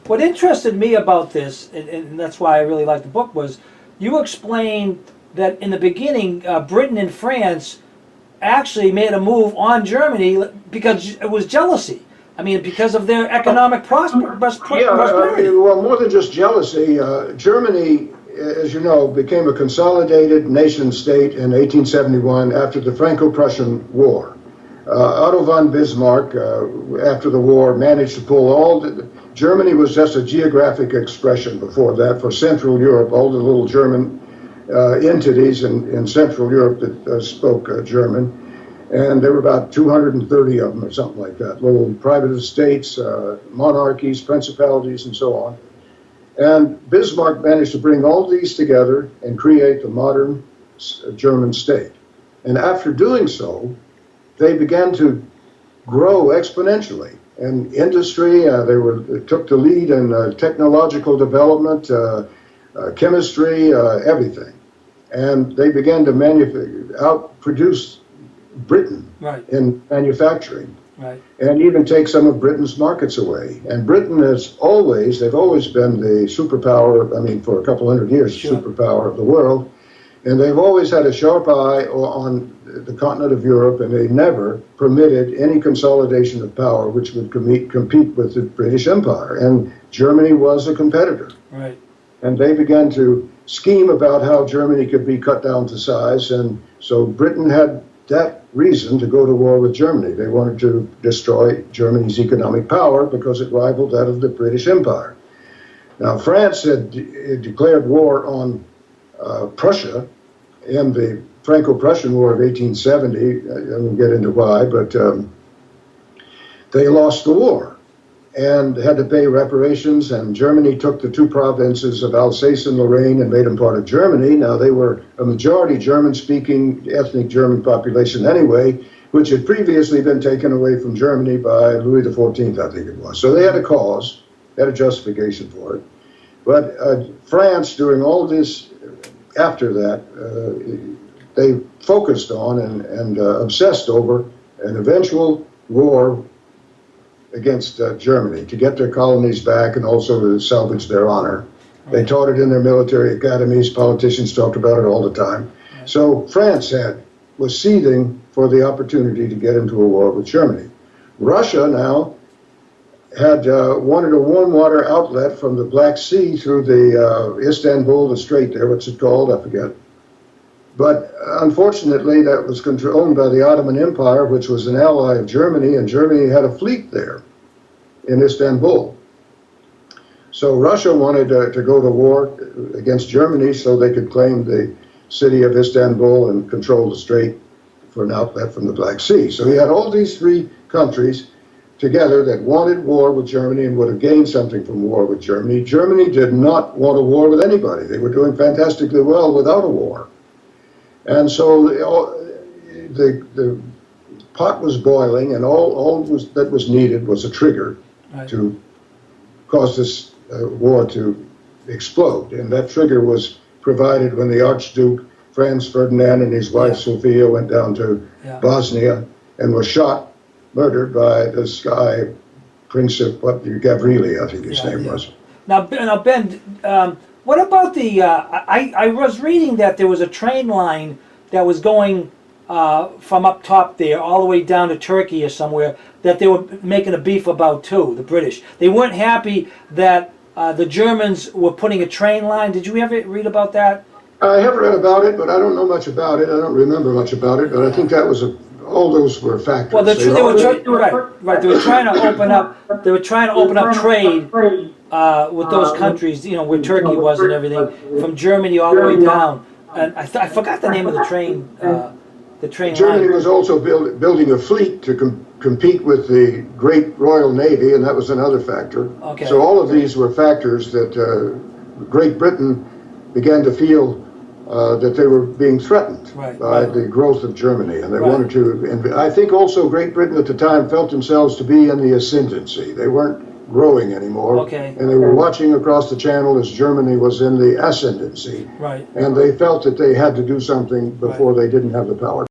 what interested me about this, and that's why I really liked the book, was you explained that in the beginning, Britain and France actually made a move on Germany because it was jealousy. I mean, because of their economic prosperity. Well, more than just jealousy, Germany, as you know, became a consolidated nation state in 1871 after the Franco-Prussian War. Otto von Bismarck, after the war, managed to pull Germany was just a geographic expression before that for Central Europe, all the little German entities in Central Europe that spoke German. And there were about 230 of them or something like that, little private estates, monarchies, principalities, and so on. And Bismarck managed to bring all these together and create the modern German state. And after doing so, they began to grow exponentially. And industry, they took the lead in technological development, chemistry, everything. And they began to outproduce Britain in manufacturing, and even take some of Britain's markets away. And Britain they've always been the superpower, I mean, for a couple hundred years, superpower of the world. And they've always had a sharp eye on the continent of Europe, and they never permitted any consolidation of power which would compete with the British Empire. And Germany was a competitor. Right. And they began to scheme about how Germany could be cut down to size. And so Britain had that reason to go to war with Germany. They wanted to destroy Germany's economic power because it rivaled that of the British Empire. Now, France had declared war on Prussia in the Franco-Prussian War of 1870. I won't get into why, but they lost the war and had to pay reparations, and Germany took the two provinces of Alsace and Lorraine and made them part of Germany. Now, they were a majority German-speaking, ethnic German population anyway, which had previously been taken away from Germany by Louis XIV, I think it was. So they had a cause, had a justification for it. But France, during all this, after that, they focused on and obsessed over an eventual war against Germany to get their colonies back and also to salvage their honor. They taught it in their military academies. Politicians talked about it all the time. So France was seething for the opportunity to get into a war with Germany. Russia now had wanted a warm water outlet from the Black Sea through the Istanbul, the strait there, what's it called? I forget. But unfortunately, that was owned by the Ottoman Empire, which was an ally of Germany, and Germany had a fleet there in Istanbul. So Russia wanted to go to war against Germany so they could claim the city of Istanbul and control the strait for an outlet from the Black Sea. So he had all these three countries together that wanted war with Germany and would have gained something from war with Germany. Germany did not want a war with anybody. They were doing fantastically well without a war. And so the pot was boiling, and all that was needed was a trigger to cause this war to explode. And that trigger was provided when the Archduke Franz Ferdinand and his wife Sophia went down to Bosnia and were murdered by this guy, Prince of Gavrili, I think his name was. Now Ben, what about the, I was reading that there was a train line that was going from up top there all the way down to Turkey or somewhere that they were making a beef about too, the British. They weren't happy that the Germans were putting a train line. Did you ever read about that? I have read about it, but I don't know much about it. I don't remember much about it, but I think that was all those were factors. Well, they were trying to open up. They were trying to open up trade with those countries, you know, where Turkey was and everything, from Germany all the way down. And I forgot the name of the train. Germany was also building a fleet to compete with the great Royal Navy, and that was another factor. Okay. So all of these were factors that Great Britain began to feel that they were being threatened by the growth of Germany, and they wanted to. And I think also Great Britain at the time felt themselves to be in the ascendancy. They weren't growing anymore, and they were watching across the channel as Germany was in the ascendancy, and they felt that they had to do something before they didn't have the power.